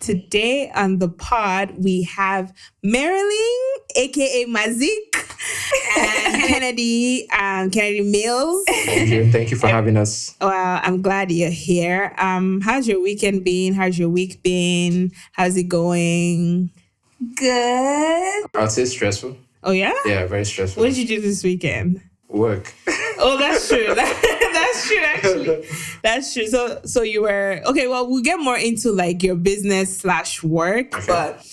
Today on the pod, we have Marilyn, aka Mazik, and Kennedy Mills. Thank you for having us. Well, I'm glad you're here. How's your weekend been? How's your week been? How's it going? Good. I'd say stressful. Oh, yeah? Yeah, very stressful. What did you do this weekend? Work. Oh, that's true. That's true, actually. That's true. So you were... Okay, well, we'll get more into like your business / work. Okay. But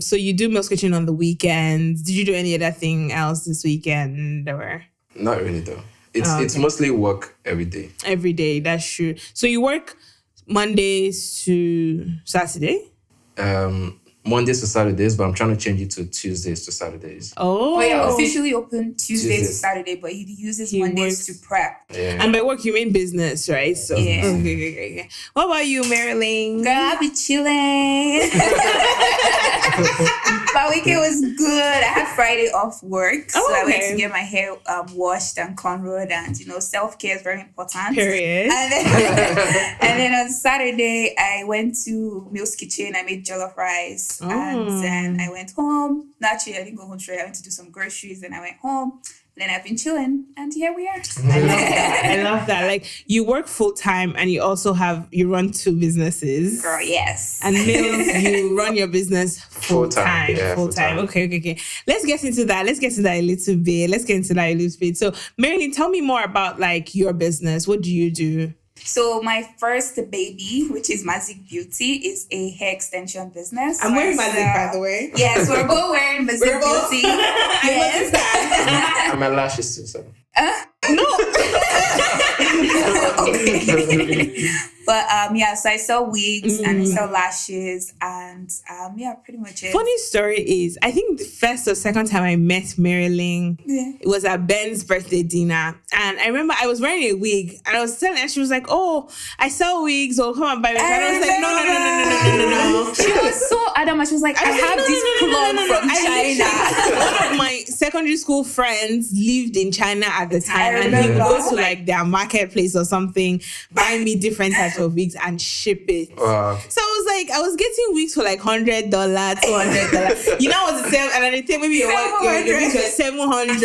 so you do Muse Kitchen on the weekends. Did you do any other thing else this weekend? Or? Not really, though. It's mostly work every day. Every day, that's true. So you work Mondays to Saturday? Mondays to Saturdays, but I'm trying to change it to Tuesdays to Saturdays. Oh, yeah, officially open Tuesdays to Saturday, but he uses Mondays to prep. Yeah. And by work, you mean business, right? So, yeah. Okay. What about you, Marilyn? Girl, I be chilling. My weekend was good. I had Friday off work, so I went to get my hair washed and cornrowed, and self-care is very important. Period. And then on Saturday, I went to Muse Kitchen. I made jollof rice. And then I went home. Naturally, I didn't go home straight. I went to do some groceries and I went home. And then I've been chilling. And here we are. I love that. Like, you work full time and you also you run 2 businesses. Girl, yes. And Mills, you run your business full time. Yeah, full time. Okay. Let's get into that a little bit. So, Marilyn, tell me more about like your business. What do you do? So my first baby, which is Mazik Beauty, is a hair extension business. I'm wearing Mazik, by the way. Yes, we're both wearing Mazik Beauty. Yes. And my lashes too, so. No. But so I sell wigs and I sell lashes and pretty much it. Funny story is, I think the first or second time I met Marilyn, it was at Ben's birthday dinner. And I remember I was wearing a wig and I was telling her, she was like, oh, I sell wigs, so come and buy me. And I was like, no. She was so adamant. She was like, I have this plug from China. One of my secondary school friends lived in China at the time and he would go to like their marketplace or something, buy me different types of wigs and ship it. So I was getting wigs for like $100, $200. You know what the same, and then they take maybe your wig for $700.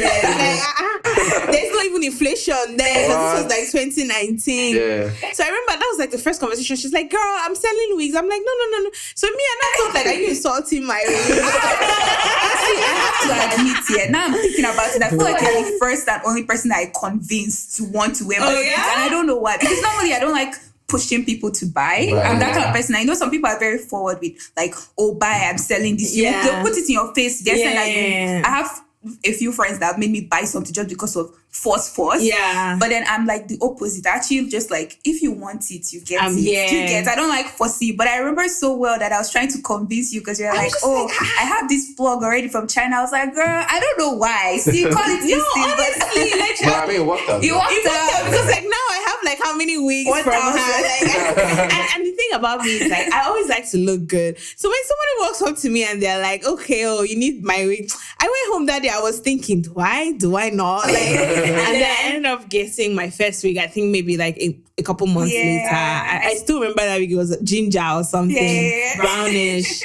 There's not even inflation there because this was like 2019. Yeah. So I remember that was like the first conversation. She's like, "Girl, I'm selling wigs." I'm like, "No." So me and I thought like, "Are you insulting my wigs?" Actually, I have to admit, now I'm thinking about it. I feel like you're the first and only person I convinced to want to wear my wigs, and I don't know why. Because normally I don't like pushing people to buy. Right. I'm that kind of person. I know some people are very forward with like, oh, buy, I'm selling this. They'll put it in your face. I have a few friends that have made me buy something just because of force. Yeah. But then I'm like the opposite. Actually, just like, if you want it, you get it. Yeah. You get. I don't like fussy. But I remember so well that I was trying to convince you because you're like, I have this plug already from China. I was like, girl, I don't don't know why. See, you call it this thing, honestly, but well, I mean, it worked out. It worked out because like now I have like how many wigs from her. Like, and the thing about me is like I always like to look good. So when somebody walks up to me and they're like, okay, oh, you need my wig. I went home that day. I was thinking, do I not? Like, and then I ended up getting my first wig. I think maybe like a couple months later. I still remember that wig. It was ginger or something, brownish.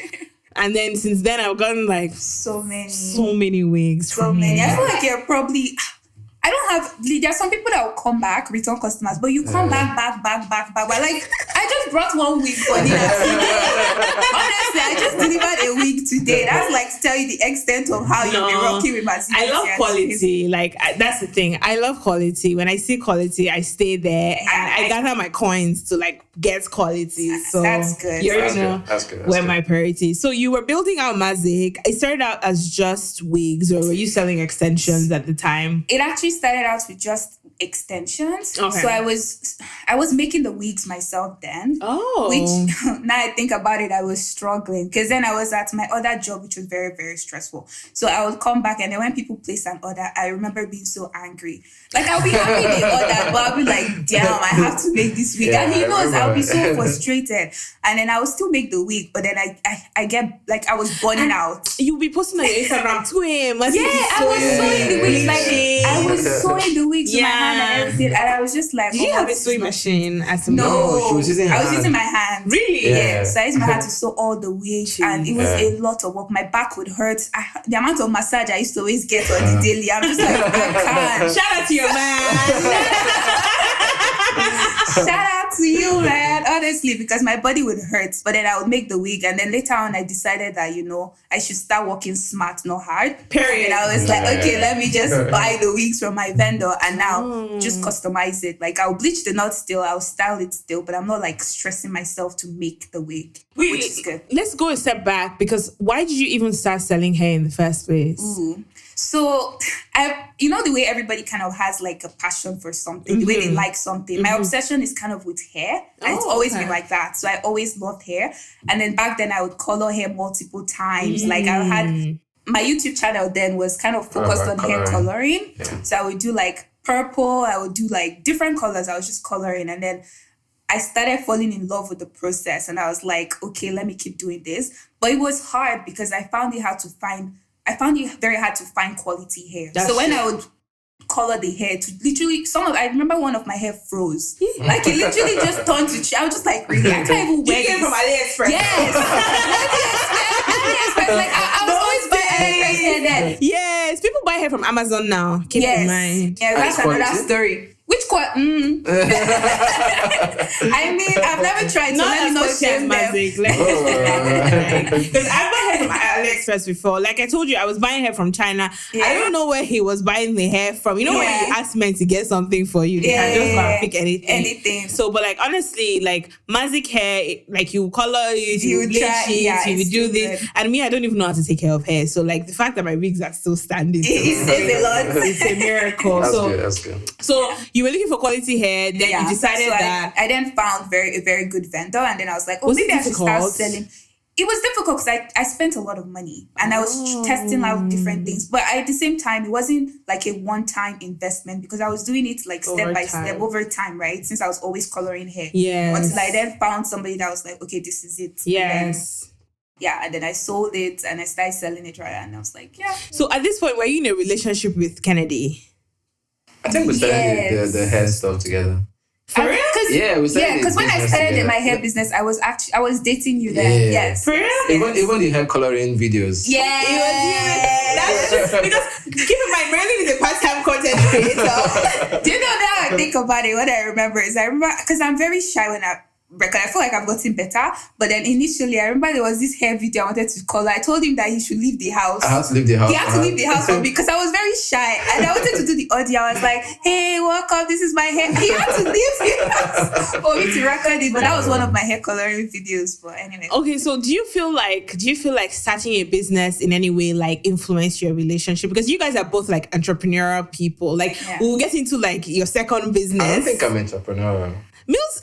And then since then, I've gotten like so many wigs. So many. I feel like you're probably. I don't have. There are some people that will come back, return customers, but you come back. But like, I just brought one wig for dinner. Honestly, I just delivered a wig today. That's like to tell you the extent of how you've been rocking with my. I love quality. Like that's the thing. I love quality. When I see quality, I stay there and I gather my coins to like get quality. So that's good. You already know where my priority is. So you were building out Mazik. It started out as just wigs, or were you selling extensions at the time? It actually started out with just extensions. Okay. So I was making the wigs myself then. Oh. Which now I think about it, I was struggling because then I was at my other job, which was very, very stressful. So I would come back and then when people place an order, I remember being so angry. Like I'll be happy they ordered, but I'll be like, damn, I have to make this wig. And he knows I'll be so frustrated. And then I would still make the wig, but then I get like I was burning out. You'll be posting on your Instagram to him. I was sewing the wigs. Like I was sewing the wigs with my hand. and everything. And I was just like, did you have a sewing machine at some No, she was using her I was hand. using my hand. Really? Yeah. So I used my hand to sew all the wigs, and it was a lot of work. My back would hurt. The amount of massage I used to always get on the daily, I'm just like, I can't. Shout out to your man. Shout out to you, man. Honestly, because my body would hurt, but then I would make the wig, and then later on, I decided that I should start working smart, not hard. Period. And I was like, okay, let me just buy the wigs from my vendor, and now just customize it. Like I'll bleach the knot still, I'll style it still, but I'm not like stressing myself to make the wig, which is good. Let's go a step back, because why did you even start selling hair in the first place? So, the way everybody kind of has like a passion for something, the way they like something. My obsession is kind of with hair, and it's always been like that. So I always loved hair. And then back then I would color hair multiple times. Like I had, my YouTube channel then was kind of focused on hair coloring. Yeah. So I would do like purple, I would do like different colors. I was just coloring, and then I started falling in love with the process, and I was like, okay, let me keep doing this. But it was hard because I found it very hard to find quality hair. So when I would color the hair to literally, I remember one of my hair froze. Like it literally just turned to, I was just like, really, I can't even wear it from AliExpress. Yes. AliExpress. Like I was always buying AliExpress hair then. Yes, people buy hair from Amazon now. Keep in mind. Yeah, that's another story. Which I mean, I've never tried. So let me not share magic. Because I've bought hair from AliExpress before. Like I told you, I was buying hair from China. Yeah. I don't know where he was buying the hair from. When you ask men to get something for you, they can just go and pick anything. So, but like honestly, like magic hair, like you color it, you bleach it, you do this. Good. And me, I don't even know how to take care of hair. So like the fact that my wigs are still standing, it's a lot. It's a miracle. That's good. So you were looking for quality hair, then you decided that. I then found a very good vendor, and then I was like, maybe I should start selling. It was difficult because I spent a lot of money, and I was testing out different things. But at the same time, it wasn't like a one-time investment because I was doing it like step by step over time, right? Since I was always coloring hair. Yes. Until I then found somebody that was like, okay, this is it. Yes. And then I sold it and I started selling it, right? And I was like, yeah. So at this point, were you in a relationship with Kennedy? I think we started the hair stuff together. For real? We started because when I started my hair business, I was dating you then. Yes. For real? Even the hair coloring videos. Yeah. That's just because keep in mind, Marilyn is a part-time content creator. Do you know now I think about it? What I remember because I'm very shy when I feel like I've gotten better. But then initially, I remember there was this hair video I wanted to color. I told him that he should leave the house. I had to leave the house. He had to leave the house for me because I was very shy. And I wanted to do the audio. I was like, hey, welcome. This is my hair. He had to leave the house for me to record it. But that was one of my hair coloring videos. But anyway. Okay, so do you feel like starting a business in any way like influenced your relationship? Because you guys are both like entrepreneurial people. Like we'll get into like your second business. I don't think I'm entrepreneurial. Mills,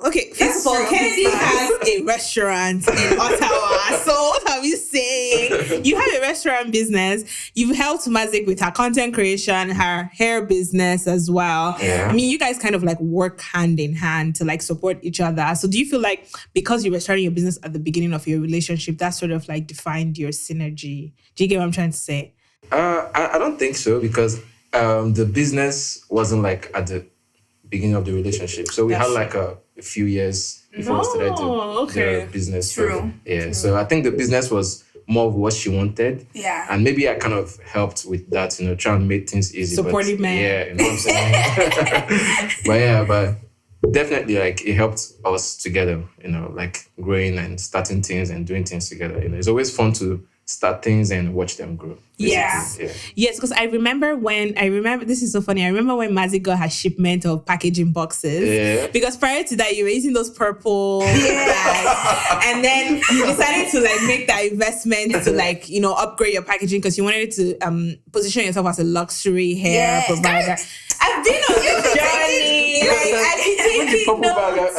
okay, first of all, Kennedy has a restaurant in Ottawa. So what are we saying? You have a restaurant business. You've helped Mazik with her content creation, her hair business as well. Yeah. I mean, you guys kind of like work hand in hand to like support each other. So do you feel like because you were starting your business at the beginning of your relationship, that sort of like defined your synergy? Do you get what I'm trying to say? I don't think so because the business wasn't like at the beginning of the relationship. So we had like a few years before we started the business. True. So I think the business was more of what she wanted. Yeah. And maybe I kind of helped with that, trying to make things easy. Supportive man. Yeah, you know what I'm saying? but definitely like it helped us together, like growing and starting things and doing things together. It's always fun to start things and watch them grow. Yes. Yes, because I remember this is so funny. I remember when Mazik got her shipment of packaging boxes. Yeah. Because prior to that, you were using those purple bags. And then you decided to like make that investment to like, upgrade your packaging because you wanted to position yourself as a luxury hair provider. I've been on this journey. I've been taking notes.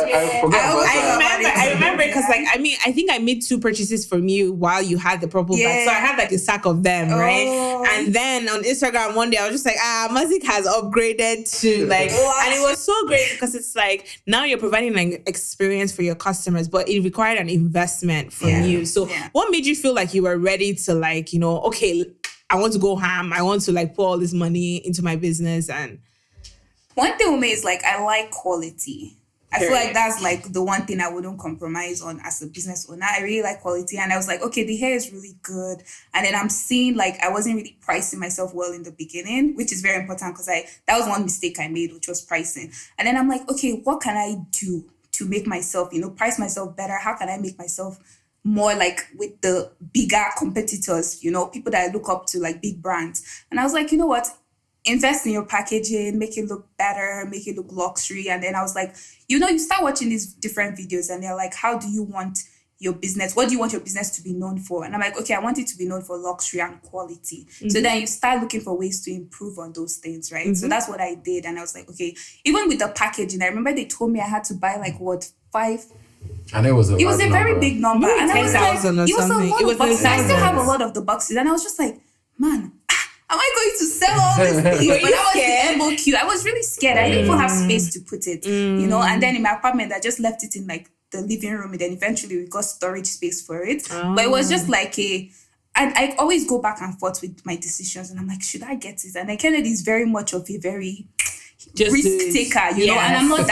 I remember because I think I made 2 purchases from you while you had the purple bag. So I had like a sack of them, right? And then on Instagram one day I was just like, Mazik has upgraded to like, and it was so great because it's like now you're providing an experience for your customers, but it required an investment from you. So what made you feel like you were ready to like, okay, I want to go ham. I want to like pour all this money into my business and. One thing with me is like, I like quality. I feel like that's like the one thing I wouldn't compromise on as a business owner. I really like quality. And I was like, okay, the hair is really good. And then I'm seeing like I wasn't really pricing myself well in the beginning, which is very important because that was one mistake I made, which was pricing. And then I'm like, okay, what can I do to make myself, price myself better? How can I make myself more like with the bigger competitors, people that I look up to, like big brands? And I was like, you know what? Invest in your packaging, make it look better, make it look luxury. And then I was like, you start watching these different videos and they're like, how do you want your business? What do you want your business to be known for? And I'm like, okay, I want it to be known for luxury and quality. Mm-hmm. So then you start looking for ways to improve on those things, right? Mm-hmm. So that's what I did. And I was like, okay, even with the packaging, I remember they told me I had to buy like what, 5? And it was a very big number. And I was like, it was a lot of boxes. I still have a lot of the boxes. And I was just like, man, am I going to sell all these things? But that was the MOQ. I was really scared. I didn't even have space to put it, And then in my apartment, I just left it in like the living room. And then eventually we got storage space for it. Oh. But it was just like I always go back and forth with my decisions. And I'm like, should I get it? And then Kennedy is very much of a very risk taker, know? And I'm not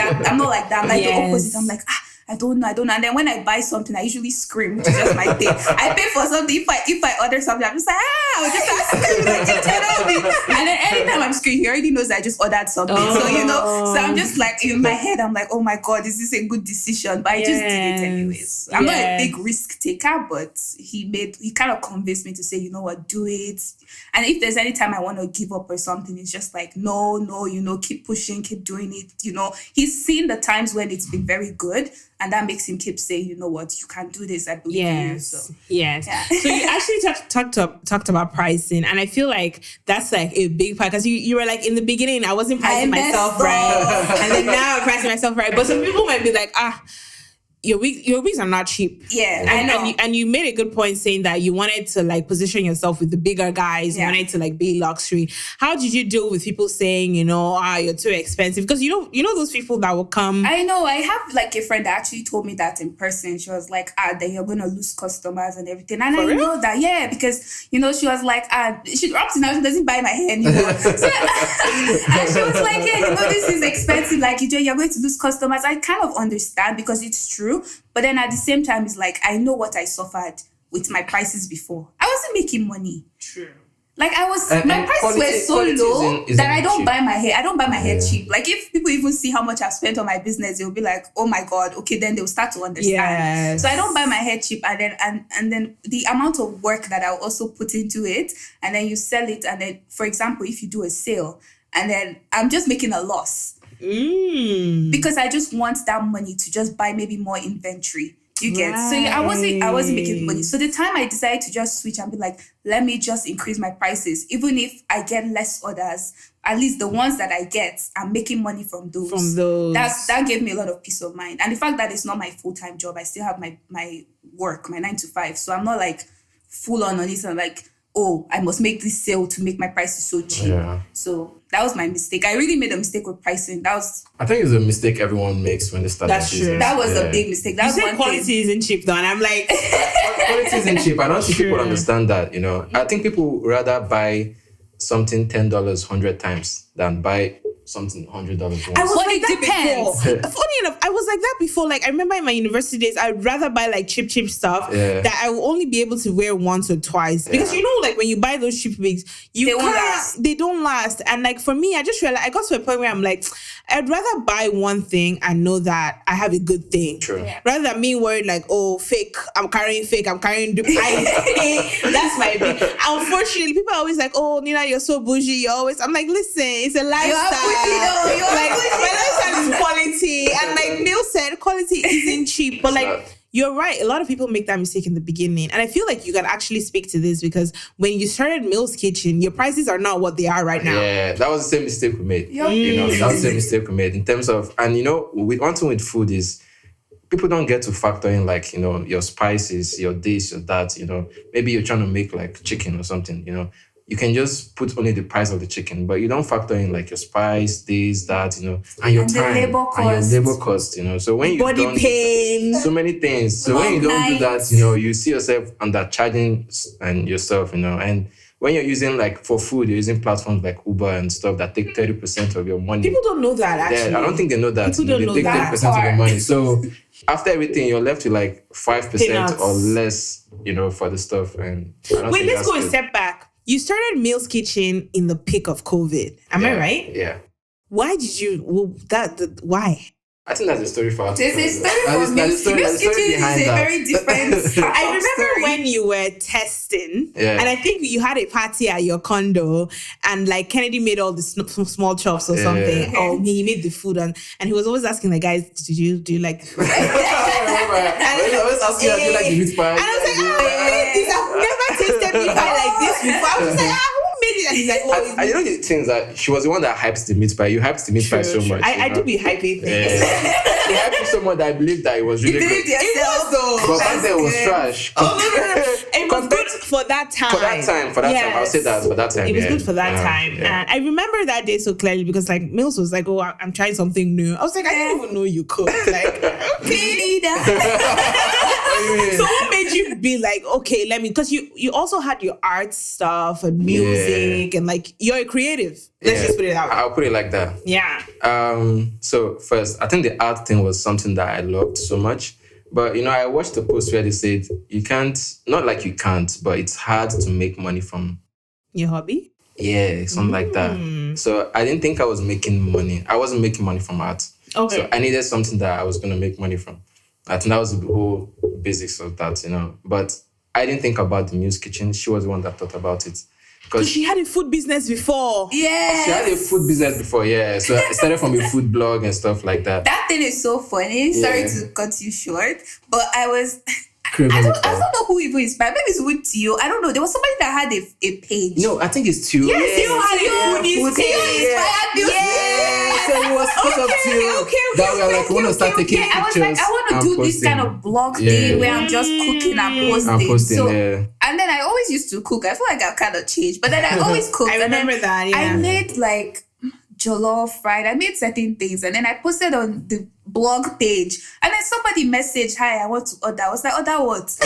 like that. I'm like the opposite. I'm like, I don't know. And then when I buy something, I usually scream, which is just my thing. I pay for something. If I order something, I'm just like, I'll just scream like, tell me. And then anytime I'm screaming, he already knows I just ordered something. So, so I'm just like, in my head, I'm like, oh my God, is this a good decision? But I just did it anyways. I'm not a big risk taker, but he kind of convinced me to say, you know what, do it. And if there's any time I want to give up or something, it's just like, no, keep pushing, keep doing it. He's seen the times when it's been very good. And that makes him keep saying, you know what, you can do this. I believe in you. So, yes. Yeah. So you actually talked about pricing. And I feel like that's like a big part. Because you were like, in the beginning, I wasn't pricing myself right. And then now I'm pricing myself right. But some people might be like, your wigs are not cheap. Yeah, I know. And you made a good point saying that you wanted to like position yourself with the bigger guys. Yeah. You wanted to like be luxury. How did you deal with people saying, you're too expensive? Because you know those people that will come. I know. I have like a friend that actually told me that in person. She was like, then you're gonna lose customers and everything. And I know that, because she was like, she up to now she doesn't buy my hair anymore. And she was like, this is expensive. Like you're going to lose customers. I kind of understand because it's true. But then at the same time, it's like, I know what I suffered with my prices before. I wasn't making money. True. Like my prices were so low that I don't buy my hair. I don't buy my hair cheap. Like if people even see how much I've spent on my business, they'll be like, oh my God, okay, then they'll start to understand. Yes. So I don't buy my hair cheap. And then the amount of work that I'll also put into it, and then you sell it. And then, for example, if you do a sale, and then I'm just making a loss. Because I just want that money to just buy maybe more inventory. You get so I wasn't making money. So the time I decided to just switch and be like, let me just increase my prices, even if I get less orders, at least the ones that I get, I'm making money from those. That gave me a lot of peace of mind. And the fact that it's not my full-time job, I still have my work, my 9 to 5. So I'm not like full on it and like, I must make this sale to make my prices so cheap. Yeah. So that was my mistake. I really made a mistake with pricing. I think it's a mistake everyone makes when they start. That's true. That was a big mistake. That's one quality isn't cheap, though. And I'm like, quality isn't cheap. I don't think people understand that. I think people rather buy something $10 100 times than buy something $100 once. I was like that before. Funny enough, I was like that before. Like I remember in my university days, I'd rather buy like cheap stuff that I will only be able to wear once or twice. Because like when you buy those cheap wigs, they don't last. And like for me, I just realized I got to a point where I'm like, I'd rather buy one thing and know that I have a good thing. True. Yeah. Rather than me worried like, fake, I'm carrying that's my thing. Unfortunately, people are always like, Nina, you're so bougie. I'm like, listen, it's a lifestyle. My lifestyle is quality. And like Neil said, quality isn't cheap. But like, you're right. A lot of people make that mistake in the beginning. And I feel like you can actually speak to this because when you started Muse Kitchen, your prices are not what they are right now. Yeah, that was the same mistake we made. Yep. That was the same mistake we made in terms of, and with one thing with food is people don't get to factor in like, your spices, your this, your that, maybe you're trying to make like chicken or something, you can just put only the price of the chicken, but you don't factor in like your spice, this, that, and your time, and your labor cost, So when you body pain, so many things. So when you don't do that, you see yourself undercharging and yourself, and when you're using like for food, you're using platforms like Uber and stuff that take 30% of your money. People don't know that actually. Yeah, I don't think they know that. People don't know they take that 30% of your money. So after everything, you're left with like 5% or less, for the stuff. And wait, let's go a step back. You started Muse Kitchen in the peak of COVID. Am I right? Yeah. Why did you? Why? I think that's a story for us. There's a story for Muse Kitchen. Muse Kitchen is a very different. I remember when you were testing, and I think you had a party at your condo, and like Kennedy made all the small chops or something. Yeah. Or he made the food, and he was always asking the guys, do you like? I was asking, do you like the meat pie? And I was like, I made this. I've never tasted meat pie like this before. I was like, who made it? And he's like, you know the things that she was the one that hyped the meat pie. You hyped the meat pie so much. I do be hyping things. He hyped it so much that I believed that it was really good. It was though. But back then it was trash. Oh no. It was good for that time. For that time. I'll say that for that time. It was good for that time. Yeah. And I remember that day so clearly because like Mills was like, oh, I'm trying something new. I was like, I didn't even know you could. Like, okay. So what made you be like, okay, let me, because you also had your art stuff and music and like you're a creative. Let's just put it that way. I'll put it like that. Yeah. So first, I think the art thing was something that I loved so much. But, I watched the post where they said, you can't, not like you can't, but it's hard to make money from your hobby? Yeah, something like that. So I didn't think I was making money. I wasn't making money from art. Okay. So I needed something that I was going to make money from. I think that was the whole basics of that, But I didn't think about the Muse Kitchen. She was the one that thought about it. Because she had a food business before. Yeah. She had a food business before, yeah. So I started from a food blog and stuff like that. That thing is so funny. Sorry to cut you short. But I don't know who even inspired. Maybe it's with Tio. I don't know. There was somebody that had a page. No, I think it's Tio. Yes, Tio had a food page. So it was because of Tio that we are like, we want to start taking pictures. I was like, I want to do this kind of blog thing where I'm just cooking and posting. And then I always used to cook. I feel like I've kind of changed. But then I always cooked. I remember that, I made like jollof fried. I made certain things. And then I posted on the blog page. And then somebody messaged, hi, I want to order. I was like, order what? I was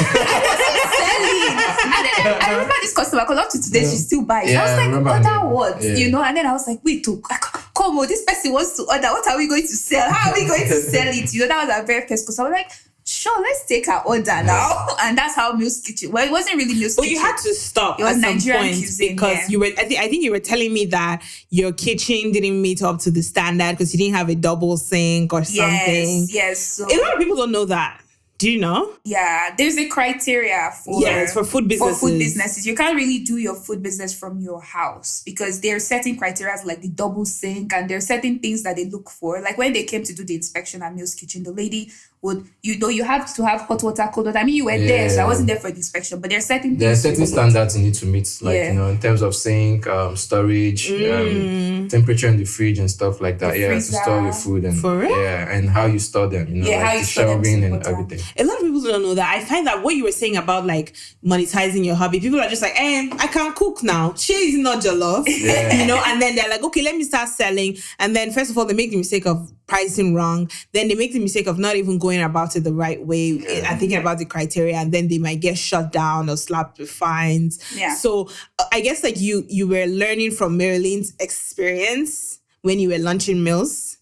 selling. And then I remember this customer, because up to today, she still buys. I was like, order what? And then I was like, wait, come on, this person wants to order. What are we going to sell? How are we going to sell it? That was our very first customer. I was like, sure, let's take our order now. And that's how Muse Kitchen. Well, it wasn't really Muse Kitchen. But you had to stop. It was Nigerian cuisine because you were. I think you were telling me that your kitchen didn't meet up to the standard because you didn't have a double sink or something. Yes. So a lot of people don't know that. Do you know? Yeah, there's a criteria for food businesses. For food businesses, you can't really do your food business from your house because there are certain criteria like the double sink, and there are certain things that they look for. Like when they came to do the inspection at Muse Kitchen, the lady would, you have to have hot water, cold water. I mean, you were there, so I wasn't there for the inspection, but there are certain standards you need to meet, like in terms of sink, storage, temperature in the fridge and stuff like that. To store your food and and how you store them. How you the shelving and everything. A lot of people don't know that. I find that what you were saying about like monetizing your hobby, people are just like, I can cook now. She is not jollof, and then they're like, okay, let me start selling. And then first of all, they make the mistake of pricing wrong. Then they make the mistake of not even going about it the right way and thinking about the criteria, and then they might get shut down or slapped with fines. Yeah. So I guess like you were learning from Marilyn's experience when you were launching Muse.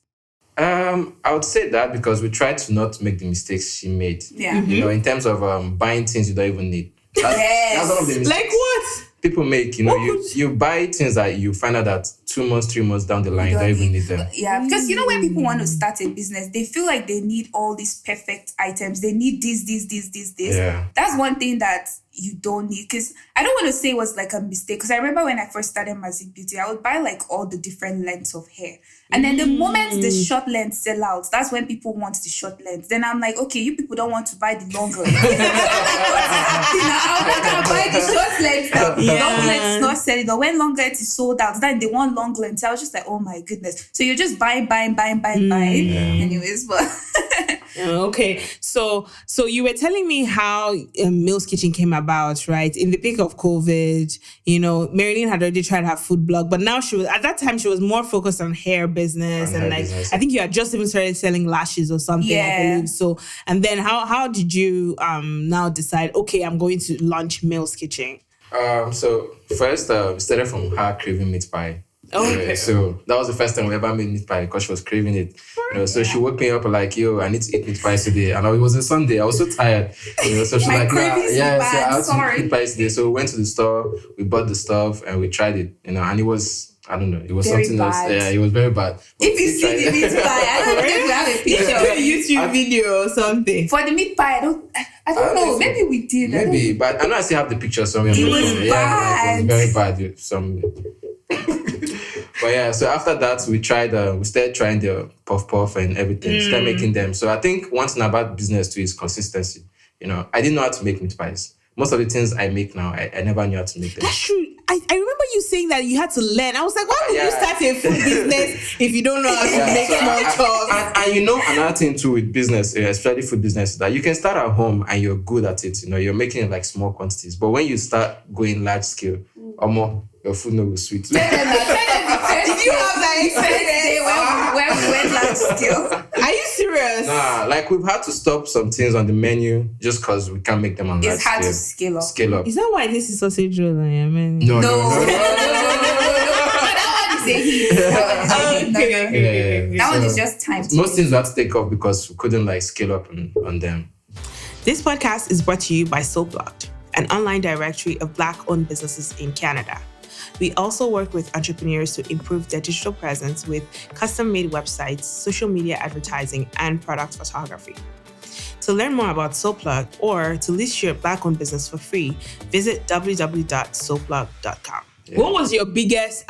I would say that because we tried to not make the mistakes she made. Yeah. In terms of buying things you don't even need. That's one of the mistakes. Like what? People make, you buy things that you find out that 2 months, 3 months down the line, you don't even need them. Yeah, because when people want to start a business, they feel like they need all these perfect items. They need this. Yeah. That's one thing that you don't need. Because I don't want to say it was like a mistake. Because I remember when I first started Magic Beauty, I would buy like all the different lengths of hair. And then the moment the short length sell out, that's when people want the short length. Then I'm like, okay, you people don't want to buy the long length. I'm not going to buy the short length now. Long length is not selling. Or when long length is sold out, then they want long length. I was just like, oh my goodness. So you're just buying. Anyways, but... Okay, so you were telling me how Muse Kitchen came about, right? In the peak of COVID, Marilyn had already tried her food blog, but now at that time she was more focused on hair business and I think you had just even started selling lashes or something, I believe. So, and then how did you now decide, okay, I'm going to launch Muse Kitchen? So first, we started from her craving meat pie. Okay. So that was the first time we ever made meat pie because she was craving it. So she woke me up like, yo, I need to eat meat pie today. And it was a Sunday. I was so tired. So she's like, nah, yeah, so I had to eat meat pie today. So we went to the store, we bought the stuff, and we tried it. And it was, I don't know, it was very something bad. else. Yeah, it was very bad. But If you see the meat pie, I don't think we have a picture. YouTube video or something. For the meat pie, I don't know. Maybe we did. Maybe, but I know I still have the picture somewhere. It was Yeah, it was very bad. But yeah, so after that, we started trying the puff and everything, started making them. So I think one thing about business too is consistency. I didn't know how to make meat pies. Most of the things I make now, I never knew how to make them. That's true. I remember you saying that you had to learn. I was like, why would you start a food business if you don't know how to make small chops? And another thing too with business, especially food business, is that you can start at home and you're good at it. You're making it like small quantities. But when you start going large scale, or more, your food no will sweet. Did you have that experience when we went large scale? Are you serious? Nah, like we've had to stop some things on the menu just because we can't make them on large scale. It's hard to scale up. Scale up. Is that why this is sausage roll? No. That one is a hit. That one is just time. Most things we had to take off because we couldn't scale up on them. This podcast is brought to you by SoPlugged, an online directory of Black-owned businesses in Canada. We also work with entrepreneurs to improve their digital presence with custom-made websites, social media advertising, and product photography. To learn more about SoPlugged or to list your Black-owned business for free, visit www.soplugged.com. Yeah. What was your biggest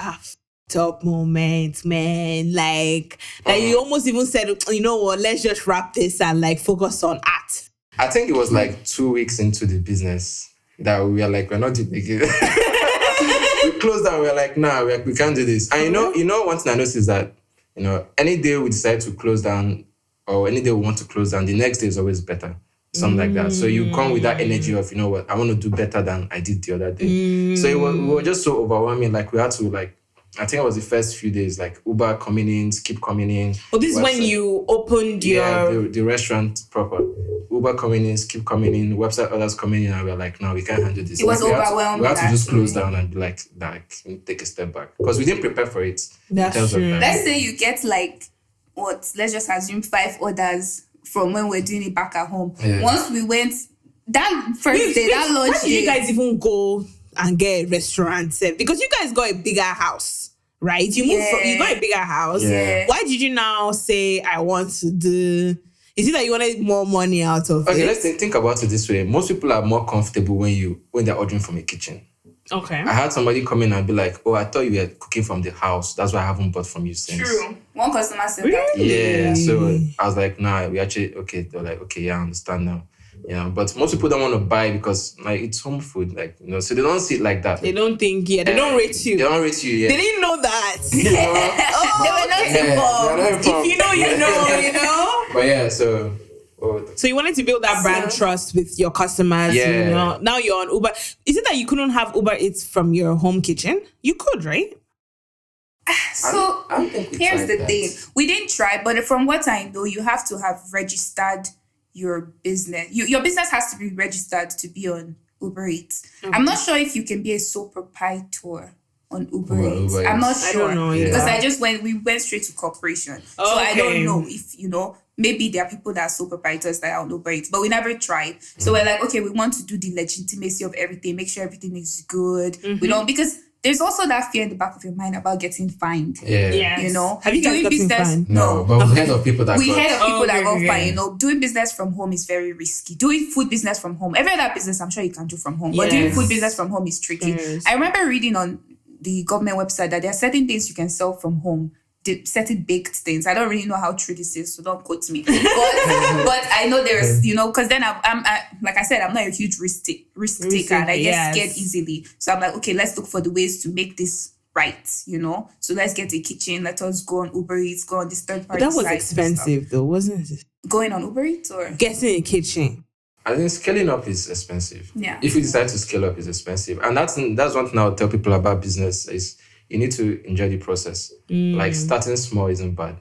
top moment, man? That you almost even said, you know what, let's just wrap this and focus on art. I think it was 2 weeks into the business that we were we're not doing it again. We closed down. We were like, nah, we can't do this. And one thing I noticed is that, any day we decide to close down or any day we want to close down, the next day is always better. Something like that. So you come with that energy of, I want to do better than I did the other day. So we were just so overwhelming. We had to I think it was the first few days, Uber coming in, keep coming in. Oh, this is when you opened your... the restaurant proper. Uber coming in, keep coming in, website orders coming in, and we were like, no, we can't handle this. It was overwhelming. We had to just close down and be take a step back. Because we didn't prepare for it. That's true. Let's say you get let's just assume 5 orders from when we're doing it back at home. Yeah. Once we went, that first day, that lunch why did you guys even go and get a restaurant? Because you guys got a bigger house, right? You got a bigger house. Yeah. Why did you now say, I want to do... Is it that you wanted more money out of it? Okay, let's think about it this way. Most people are more comfortable when they're ordering from a kitchen. Okay. I had somebody come in and be like, oh, I thought you were cooking from the house. That's why I haven't bought from you since. True. One customer said that. Yeah. So I was like, nah, we actually, okay. They're like, okay, yeah, I understand now. But most people don't want to buy because it's home food, so they don't see it like that. They don't think, they don't rate you. They don't rate you, They didn't know that. They were not involved. If you know, you know. But yeah, so you wanted to build that brand trust with your customers. Yeah. Now you're on Uber. Is it that you couldn't have Uber Eats from your home kitchen? You could, right? So here's the thing. We didn't try, but from what I know, you have to have registered your business. Your business has to be registered to be on Uber Eats. Okay. I'm not sure if you can be a sole proprietor on Uber Eats. I'm not sure. I don't know, because we went straight to corporation. So I don't know if, maybe there are people that are sole proprietors that are on Uber Eats, but we never tried. So we're like, okay, we want to do the legitimacy of everything, make sure everything is good. We don't, because there's also that fear in the back of your mind about getting fined. Yeah. Yes. Have you guys gotten fined? No, but we heard of people that got fined. Doing business from home is very risky. Doing food business from home, every other business I'm sure you can do from home, but doing food business from home is tricky. Yes. I remember reading on the government website that there are certain things you can sell from home. Certain baked things. I don't really know how true this is, so don't quote me. But I know there's, because then I'm like I said, I'm not a huge risk taker, and I get scared easily. So I'm like, okay, let's look for the ways to make this right, So let's get a kitchen. Let us go on Uber Eats, go on this third party. That was expensive, though, wasn't it? Going on Uber Eats or getting a kitchen. I think scaling up is expensive. Yeah. If you decide to scale up, it's expensive, and that's one thing I'll tell people about business is, you need to enjoy the process. Starting small isn't bad,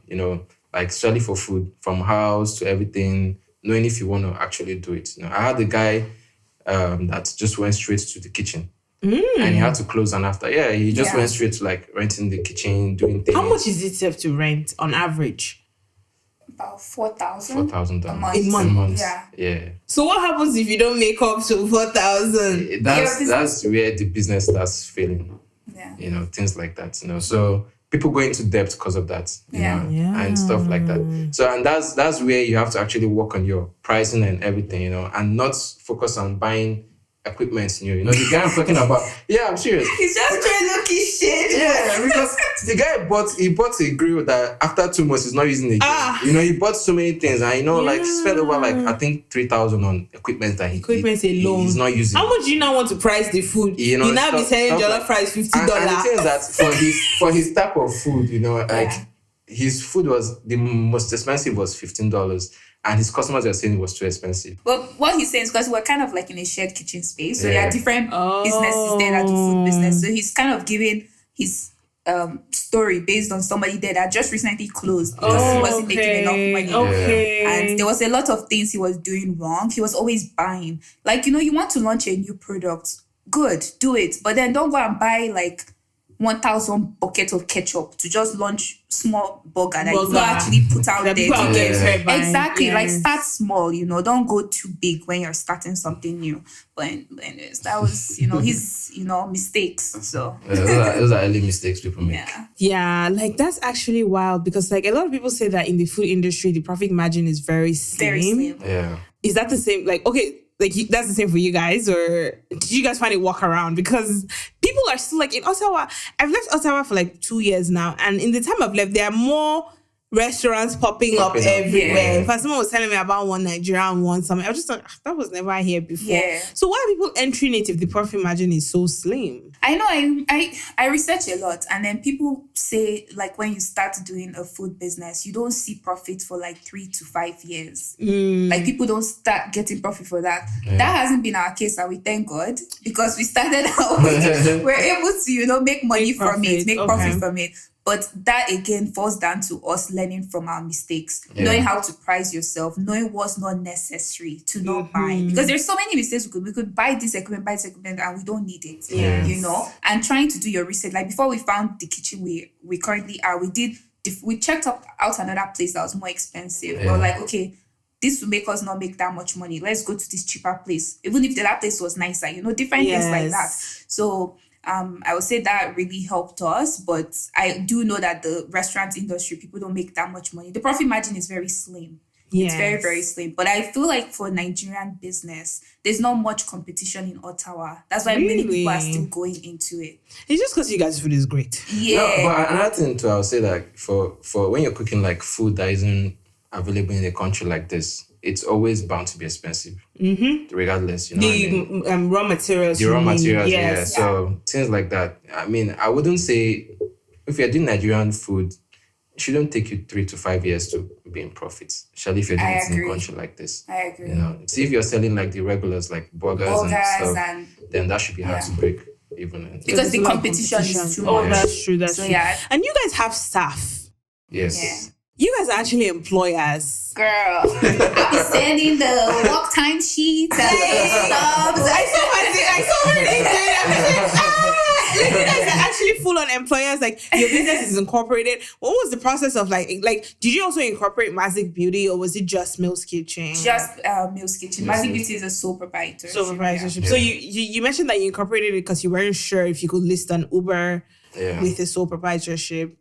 especially for food, from house to everything, knowing if you want to actually do it. I had a guy that just went straight to the kitchen. And he had to close down after. Yeah, he just went straight to like renting the kitchen, doing things. How much is it safe to rent on average? About 4,000. 4,000 a month. month. Yeah. So what happens if you don't make up to 4,000? That's where the business starts failing. Yeah. You know, things like that. You know, so people go into debt because of that. You know, Yeah. and stuff like that. So and that's where you have to actually work on your pricing and everything. You know, and not focus on buying equipment new. You know, the guy I'm talking about. Yeah, I'm serious. He's just trying to look his shit. Yeah, because the guy bought a grill that after 2 months he's not using it. You know, he bought so many things, and you know, like spent over like I think 3,000 on equipment that alone. He's not using. How much do you now want to price the food? You know, now be selling jollof fries $50. And the thing is that for his type of food, you know, like his food was the most expensive was $15. And his customers were saying it was too expensive. Well, what he's saying is because we're kind of like in a shared kitchen space. So there are different businesses there that do food business. So he's kind of giving his story based on somebody there that just recently closed because he wasn't making enough money. Okay. And there was a lot of things he was doing wrong. He was always buying. Like, you know, you want to launch a new product. Good, do it. But then don't go and buy like 1,000 buckets of ketchup to just launch small burger that you don't actually put out there. Exactly. Like start small, you know, don't go too big when you're starting something new. But anyways, that was, you know, his, you know, mistakes. So those are early mistakes people make. Yeah, like that's actually wild because like a lot of people say that in the food industry, the profit margin is very slim. Very slim. Yeah. Is that the same? Like, okay, like that's the same for you guys, or did you guys find it walk around? Because people are still like in Ottawa. I've left Ottawa for like 2 years now, and in the time I've left, there are more restaurants popping up everywhere. In fact, someone was telling me about one Nigerian one. Something I was just like, that was never here before. Yeah. So why are people entering it if the profit margin is so slim? I know I research a lot, and then people say like when you start doing a food business, you don't see profit for like 3 to 5 years. Like people don't start getting profit for that. That hasn't been our case, and we thank God because we started out. We're able to, you know, make money from it, make profit from it. But that again falls down to us learning from our mistakes, knowing how to price yourself, knowing what's not necessary to not buy. Because there's so many mistakes we could buy this equipment, and we don't need it. You know, and trying to do your research. Like before we found the kitchen we currently are, we checked out another place that was more expensive. We're like, okay, this will make us not make that much money. Let's go to this cheaper place, even if the other place was nicer. You know, different things like that. So. I would say that really helped us, but I do know that the restaurant industry, people don't make that much money. The profit margin is very slim. It's very, very slim. But I feel like for Nigerian business, there's not much competition in Ottawa. That's why many people are still going into it. It's just because you guys' food is great. No, but another thing too, I would say that for when you're cooking like food that isn't available in a country like this, it's always bound to be expensive, regardless. You know, the raw materials. The raw materials, So things like that. I mean, I wouldn't say if you're doing Nigerian food, it shouldn't take you 3 to 5 years to be in profits. Especially if you're doing it in a country like this. I agree. You know, see if you're selling like the regulars, like burgers and stuff, then that should be hard to break even. Because the competition is too much. That's true. That's true. Yeah. And you guys have staff. Yes. Yeah. You guys are actually employers. Girl, I'll be sending the work time sheets and subs. I saw her doing that. You guys are actually full-on employers. Like, your business is incorporated. What was the process of like, did you also incorporate Magic Beauty, or was it just Muse Kitchen? Just Muse Kitchen. Magic Beauty is a sole proprietorship. Sole proprietorship. So you mentioned that you incorporated it because you weren't sure if you could list an Uber with a sole proprietorship.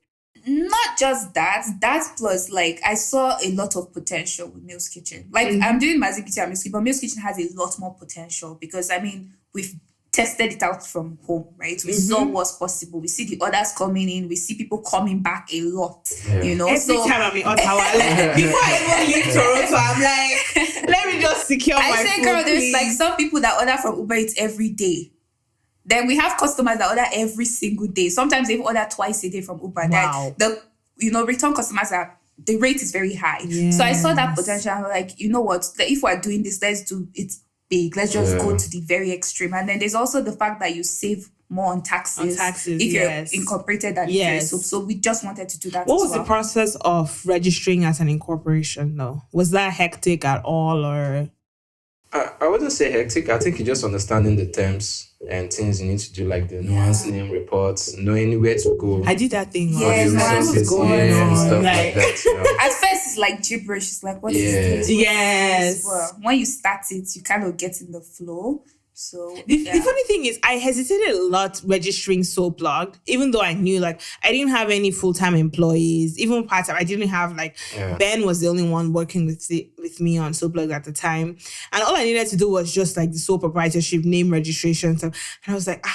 Not just that plus like I saw a lot of potential with Muse Kitchen. Like I'm doing Magic Beauty and Muse Kitchen, but Muse Kitchen has a lot more potential because I mean we've tested it out from home, right? We saw what's possible. We see the orders coming in. We see people coming back a lot. You know, every time I'm in Ottawa, like, before I even leave Toronto, I'm like, let me just secure my food. I say, girl, there's like some people that order from Uber Eats every day. Then we have customers that order every single day. Sometimes they order twice a day from Uber. Wow. The return customers the rate is very high. Yes. So I saw that potential. I'm like, you know what? If we're doing this, let's do it big. Let's just go to the very extreme. And then there's also the fact that you save more on taxes if you're incorporated at the so we just wanted to do that. What was the process of registering as an incorporation though? Was that hectic at all or? I wouldn't say hectic. I think you're just understanding the terms and things you need to do, like the nuance name reports, knowing where to go. I did that thing. All the resources, and stuff like that. You know? At first, it's like gibberish. It's like, what is this? Yes. Well, when you start it, you kind of get in the flow. So the funny thing is, I hesitated a lot registering SoPlugged, even though I knew like I didn't have any full-time employees, even part-time. I didn't have Ben was the only one working with me on SoPlugged at the time, and all I needed to do was just like the sole proprietorship name registration stuff. And I was like,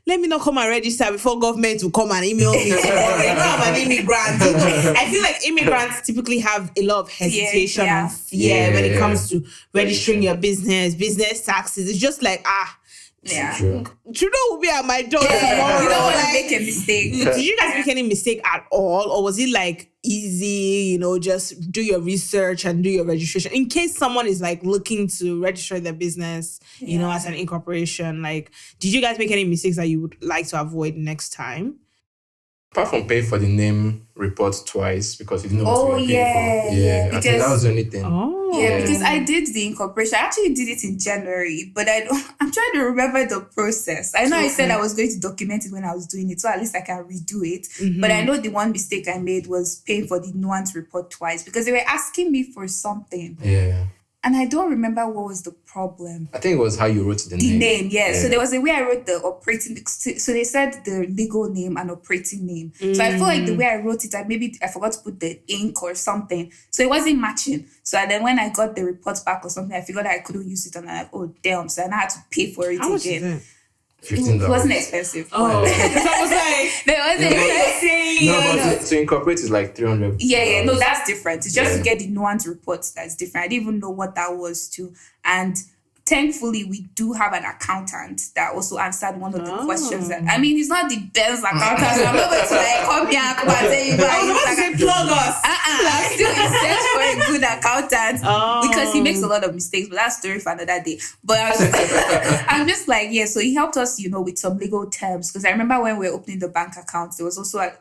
let me not come and register before government will come and email me. I'm an immigrant. I feel like immigrants typically have a lot of hesitation and fear when it comes to registering your business taxes. It's just like, Trudeau will be at my door tomorrow. You don't want to make a mistake. Did you guys make any mistake at all? Or was it like easy, just do your research and do your registration? In case someone is like looking to register their business, as an incorporation, like, did you guys make any mistakes that you would like to avoid next time? Apart from paying for the name report twice because you didn't know what you were paying for. Yeah. I think that was the only thing. Because I did the incorporation. I actually did it in January, but I'm trying to remember the process. I know I said I was going to document it when I was doing it, so at least I can redo it. Mm-hmm. But I know the one mistake I made was paying for the nuance report twice because they were asking me for something. Yeah. And I don't remember what was the problem. I think it was how you wrote the name. The name, yeah. So there was a way I wrote the operating... So they said the legal name and operating name. So I feel like the way I wrote it, I forgot to put the ink or something. So it wasn't matching. So then when I got the report back or something, I figured I couldn't use it. And I'm like, oh, damn. So then I had to pay for it again. $15. It wasn't expensive. Oh, because I was like, there wasn't but to incorporate is like $300. Yeah, no, that's different. It's just to get the nuance reports that's different. I didn't even know what that was too. And thankfully, we do have an accountant that also answered one of the questions. He's not the best accountant. So I'm not going to come here and say, plug us. I'm still in search for a good accountant because he makes a lot of mistakes, but that's a story for another day. But I'm just like, so he helped us, with some legal terms. Because I remember when we were opening the bank accounts, there was also a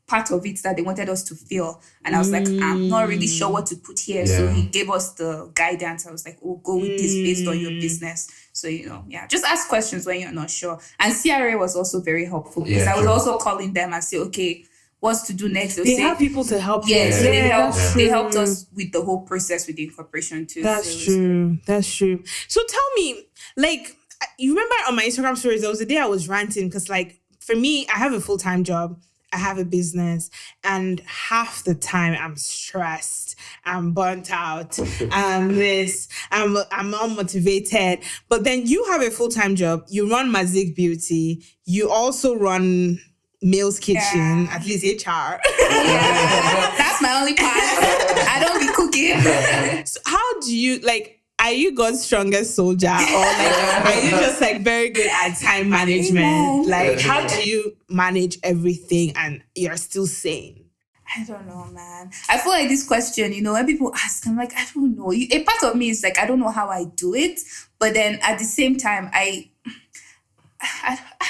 part of it that they wanted us to fill. And I was like, I'm not really sure what to put here. Yeah. So he gave us the guidance. I was like, go with this based on your business. So, just ask questions when you're not sure. And CRA was also very helpful because I was also calling them and say, okay, what's to do next? They have people to help you. Yes, they helped us with the whole process with the incorporation too. That's true. So tell me, like, you remember on my Instagram stories, there was a day I was ranting because, like, for me, I have a full-time job. I have a business, and half the time I'm stressed, I'm burnt out, I'm unmotivated. But then you have a full-time job, you run Mazik Beauty, you also run Muse Kitchen, at least HR. That's my only part. I don't be cooking. So how do you, like, are you God's strongest soldier, or like are you just like very good at time management? Like, how do you manage everything and you're still sane? I don't know, man. I feel like this question, when people ask, I'm like, I don't know. A part of me is like, I don't know how I do it, but then at the same time, I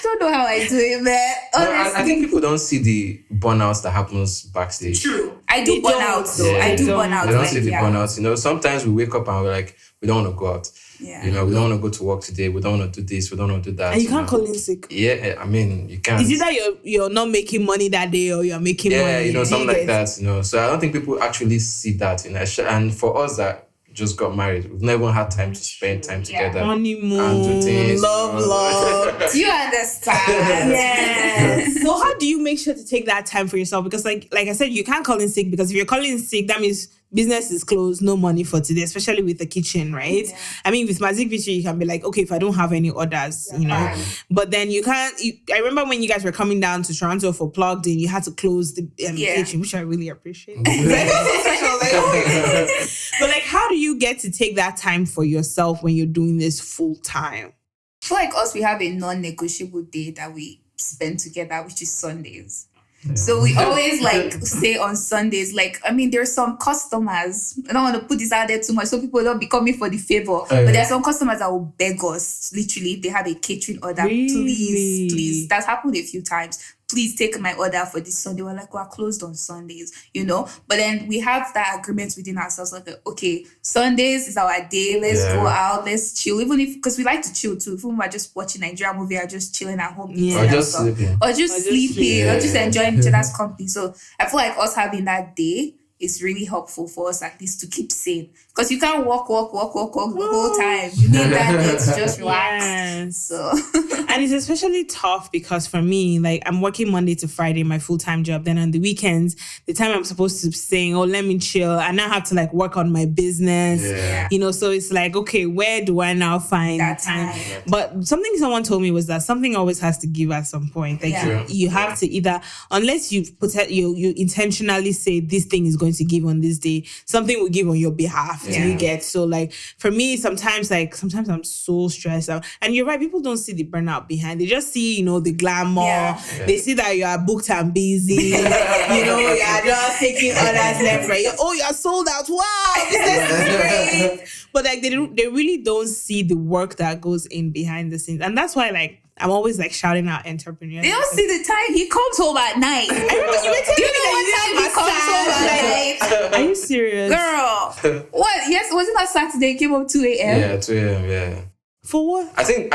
don't know how I do it, man. Honestly. I think people don't see the burnouts that happens backstage. True. I do burnout though. I do burnout. They don't see the burnouts. Sometimes we wake up and we're like, we don't want to go out. Yeah. We don't want to go to work today. We don't want to do this. We don't want to do that. And you can't call in sick. Yeah, you can't. It's either you're not making money that day or you're making money. Something like that. So I don't think people actually see that. And for us that just got married, we've never had time to spend time together. Honeymoon, and do things, love. Do you understand? Yes. So how do you make sure to take that time for yourself? Because like I said, you can't call in sick, because if you're calling in sick, that means business is closed, no money for today, especially with the kitchen, right? Yeah. With Mazik Beauty, you can be like, okay, if I don't have any orders, but then you can't. I remember when you guys were coming down to Toronto for Plugged In, you had to close the kitchen, which I really appreciate. But like, how do you get to take that time for yourself when you're doing this full time? I feel like us, we have a non-negotiable day that we spend together, which is Sundays. Yeah. So we always say on Sundays, there's some customers, I don't want to put this out there too much so people don't be coming for the favor, but there are some customers that will beg us, literally, if they have a catering order, please, that's happened a few times, please take my order for this Sunday. We're like, we're closed on Sundays, But then we have that agreement within ourselves, like, okay, Sundays is our day. Let's go out, let's chill. Even if, because we like to chill too. If we're just watching Nigerian movie or just chilling at home, or just sleeping, or just sleeping, or just enjoying each other's company. So I feel like us having that day is really helpful for us at least to keep sane. Because you can't walk the whole time. You need that day to just relax. Yes. So and it's especially tough because for me, like I'm working Monday to Friday, my full-time job. Then on the weekends, the time I'm supposed to sing, let me chill. I now have to like work on my business. Yeah. So it's like, okay, where do I now find that time? But something someone told me was that something always has to give at some point. Like you have to either, unless you you intentionally say this thing is going to give on this day, something will give on your behalf. Do you get? So like for me, sometimes I'm so stressed out. And you're right, people don't see the burnout behind. They just see, the glamour. Yeah. They see that you are booked and busy. You're just taking orders left, right. You're sold out. Wow, this is great. But like they really don't see the work that goes in behind the scenes. And that's why like I'm always like shouting out entrepreneurs. They don't see the time he comes home at night. I remember you were telling me that he comes home at night. Are you serious? Girl. What? Yes, was it not Saturday? He came up 2 a.m.? Yeah, 2 a.m. Yeah. For what? I think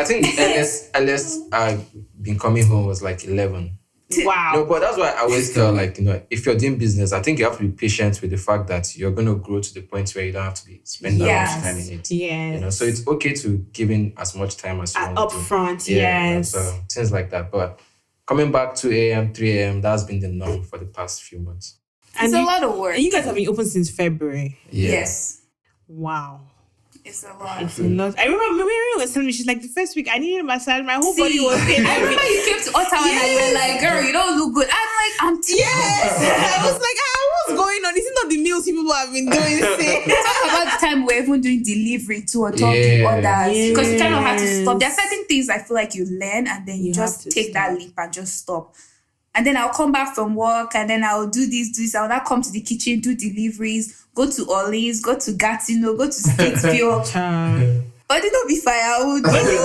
unless I've been coming home was like 11. Wow. No, but that's why I always tell, like, if you're doing business, I think you have to be patient with the fact that you're going to grow to the point where you don't have to be spending that much time in it. Yes. So it's okay to give in as much time as you want up to. front, So things like that. But coming back 2 a.m., 3 a.m., that's been the norm for the past few months. It's a lot of work. And you guys have been open since February. Yeah. Yes. Wow. It's a lot. It's a lot. I remember Marilyn was telling me, she's like, the first week I needed a massage, my whole body was pain. I remember you came to Ottawa and you were like, girl, you don't look good. I'm tired. Yes. I was like, what's going on? Is it not the meals people have been doing? Talk about the time we're even doing delivery too on top of the orders. Because you kind of have to stop. There are certain things I feel like you learn and then you just take that leap and just stop. And then I'll come back from work and then I'll do this. I'll now come to the kitchen, do deliveries, go to Ollie's, go to Gatineau, go to Statesville. But it don't be firewood. But you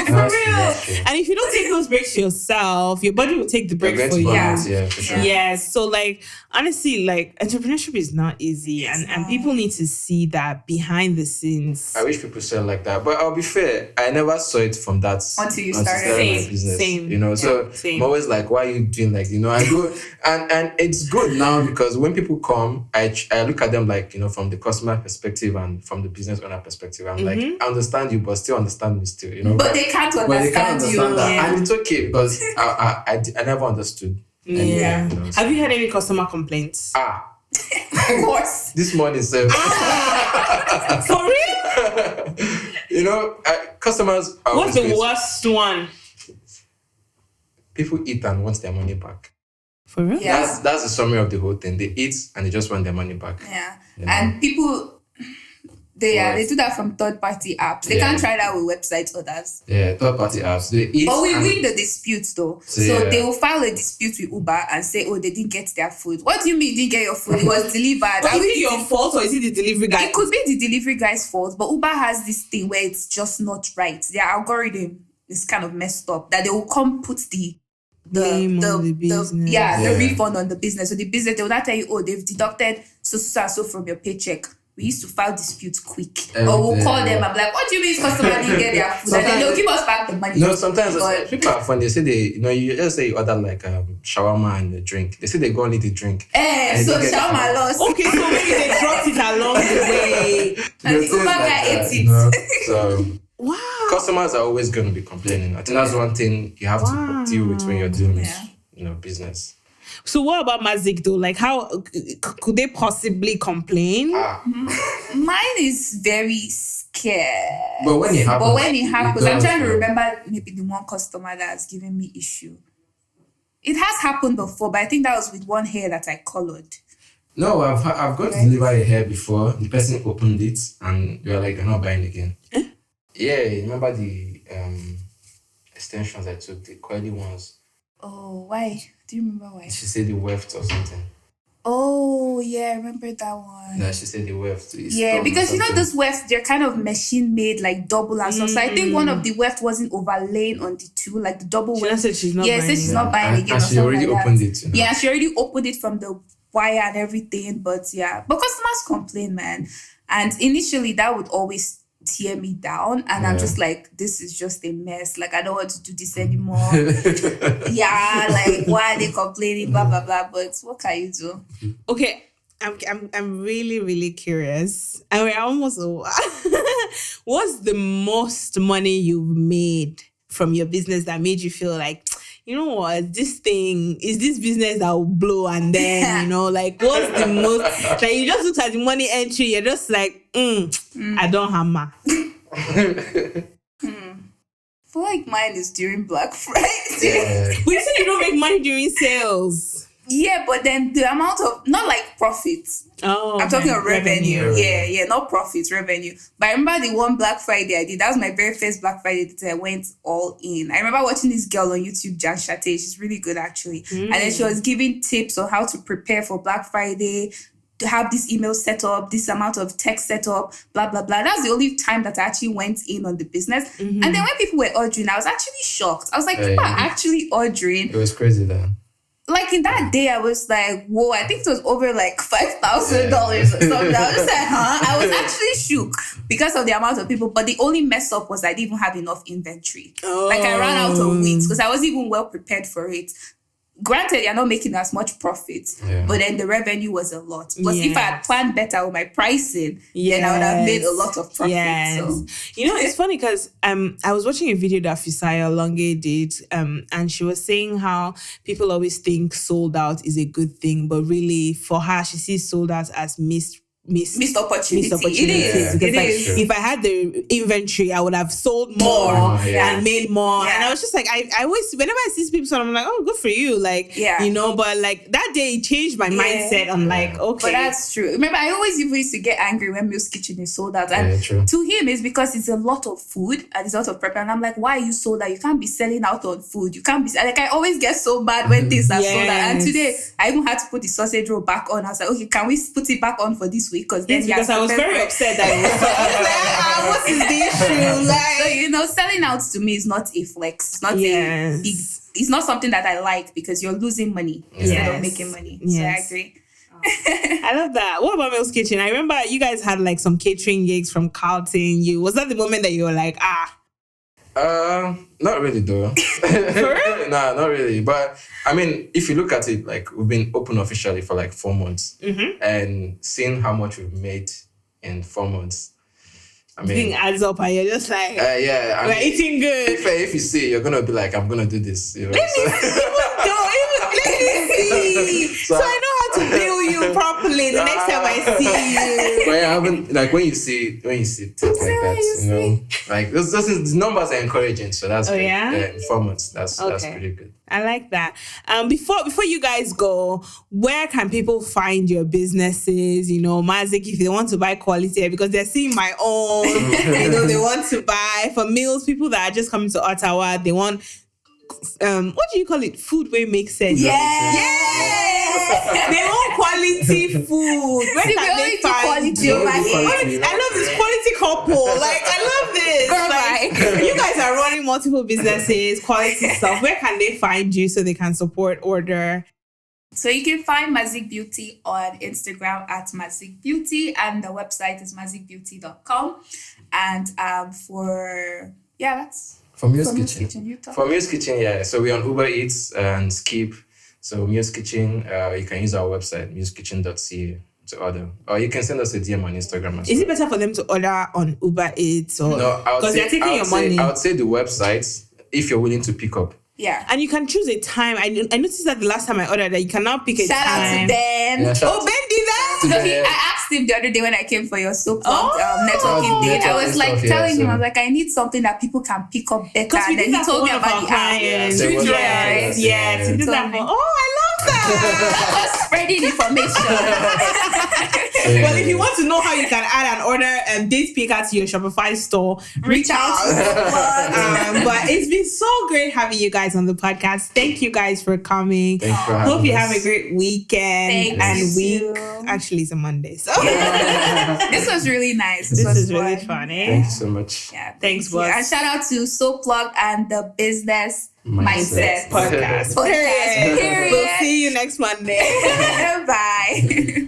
for real. And if you don't take those breaks yourself, your body will take the break for you. Yeah, for sure. Yes. So like, honestly, like entrepreneurship is not easy and people need to see that behind the scenes. I wish people said like that. But I'll be fair, I never saw it from that until you started my business. Same. So I'm always like, why are you doing like, I go and it's good now because when people come, I look at them like, from the customer perspective and from the business owner perspective. I'm like, I understand you, but still understand me still, But they can't understand you. That. And it's okay because I never understood. Yeah. Have you had any customer complaints? Of course. This morning, sir. For real? Customers are what's the worst one? People eat and want their money back. For real? Yeah. That's the summary of the whole thing. They eat and they just want their money back. Yeah. And people... They do that from third-party apps. They can't try that with websites others. Yeah, third-party apps. They eat. But we win the disputes though. So they will file a dispute with Uber and say, they didn't get their food. What do you mean you didn't get your food? It was delivered. But is it your fault or is it the delivery guy? It could be the delivery guy's fault, but Uber has this thing where it's just not right. Their algorithm is kind of messed up. That they will come put the refund on the business. So the business, they will not tell you, they've deducted so from your paycheck. We used to file disputes quick. Or we'll call them and be like, what do you mean customer didn't get their food? And then they'll give us back the money. No, sometimes people are funny. They say you just say you order like shawarma and a drink. They say they go and eat a drink. So shawarma lost. Okay, so maybe they dropped it along the way. And the Uber guy ate it. So wow. Customers are always going to be complaining. I think that's one thing you have to deal with when you're doing business. So what about Mazik though? Like how could they possibly complain? Mine is very scared. But when it happens, I'm trying to remember maybe the one customer that has given me issue. It has happened before, but I think that was with one hair that I colored. No, I've got to deliver a hair before. The person opened it and they were like, "You're not buying again." Yeah, remember the extensions I took, the curly ones. Oh, why? Do you remember why? She said the weft or something. Oh, yeah, I remember that one. No, she said the weft. Yeah, because you know those wefts, they're kind of machine made, like double and stuff. So I think one of the weft wasn't overlaying on the two, like the double weft. Said she's not buying. Said she's not buying again. And she already opened it. You know? Yeah, she already opened it from the wire and everything. But yeah, but customers complain, man. And initially, that would always tear me down, and I'm just like, this is just a mess. Like, I don't want to do this anymore. Yeah, like, why are they complaining? Blah blah blah. But what can you do? Okay. I'm really, really curious. And we're almost over. What's the most money you've made from your business that made you feel like, you know what, this business that will blow? And then, you know, like, what's the most, like, you just look at the money entry, you're just like, I don't hammer. I feel like mine is during Black Friday. Yeah. We said you don't make money during sales. Yeah, but then the amount of, not like profits. Oh, I'm talking of revenue. Yeah, not profits, revenue. But I remember the one Black Friday I did. That was my very first Black Friday that I went all in. I remember watching this girl on YouTube, Jan Shate. She's really good, actually. And then she was giving tips on how to prepare for Black Friday, to have this email set up, this amount of text set up, blah, blah, blah. That's the only time that I actually went in on the business. And then when people were ordering, I was actually shocked. I was like, people are actually ordering. It was crazy then. Like in that day, I was like, whoa, I think it was over like $5,000 or something. I was just like, I was actually shook because of the amount of people. But the only mess up was I didn't even have enough inventory. Like I ran out of wigs because I wasn't even well prepared for it. Granted, you're not making as much profit, but then the revenue was a lot. But if I had planned better with my pricing, then I would have made a lot of profit. Yes. So. You know, it's funny because I was watching a video that Fisaya Longe did, and she was saying how people always think sold out is a good thing, but really for her, she sees sold out as missed opportunity. It is. If I had the inventory, I would have sold more and made more. And I was just like, I always, whenever I see people sold, I'm like, oh, good for you. Like, you know, but like that day it changed my mindset. I'm like, okay. But that's true. Remember, I always used to get angry when Muse Kitchen is sold out. And to him, it's because it's a lot of food and it's a lot of prep. And I'm like, why are you sold out? You can't be selling out on food. You can't be, like, I always get so mad when things are sold out. And today, I even had to put the sausage roll back on. I was like, okay, can we put it back on for this week? Because I was very upset that it was what is the issue? Like, so, you know, selling out to me is not a flex. It's not a big, it's not something that I like because you're losing money instead of making money. So I agree. I love that. What about Muse Kitchen? I remember you guys had like some catering gigs from Carlton. Was that the moment that you were like, not really though. Nah, not really. But I mean, if you look at it, like we've been open officially for like 4 months, and seeing how much we've made in 4 months, I mean, everything adds up, and you're just like, we're eating good. If you see, you're gonna be like, I'm gonna do this. You know? Let me see. So I know how to bill you properly the next time I see you. But I haven't, like when you see things like that, you know, like the numbers are encouraging. So that's good. In 4 months, that's pretty good. I like that. Before you guys go, where can people find your businesses? You know, Mazik, if they want to buy quality, because they're seeing my own. You know, they want to buy for meals. People that are just coming to Ottawa, they want. What do you call it? Food where it makes sense. Yes. They want quality food. Where can they find you? I love this quality couple. Like, I love this. Like, you guys are running multiple businesses, quality stuff. Where can they find you so they can support, order? So you can find Mazik Beauty on Instagram at Mazik Beauty, and the website is mazikbeauty.com. And that's for Muse Kitchen. For Muse Kitchen, so we're on Uber Eats and Skip. So Muse Kitchen, you can use our website, musekitchen.ca to order. Or you can send us a DM on Instagram as well. Is it better for them to order on Uber Eats? Or no, because they're taking your money? I would say the website, if you're willing to pick up. Yeah. And you can choose a time. I noticed that the last time I ordered that you cannot pick a time. Shout out to Ben. Ben did that? So I asked him the other day when I came for your SoPlugged networking thing. I was like telling him, I was like, I need something that people can pick up better. And then he told me about the app. Yes, he did that for. Oh, I love Spreading information. Well, if you want to know how you can add and order date picker to your Shopify store, reach out. But it's been so great having you guys on the podcast. Thank you guys for coming. Thanks for having Hope you us. have a great weekend week. Actually, it's a Monday. So This was really nice. this was is really fun. funny. Thank you so much. Yeah, Thanks, you. boss. And shout out to SoPlugged and the Business Mindset Podcast. Podcast. Period. We'll see you next Monday. Bye.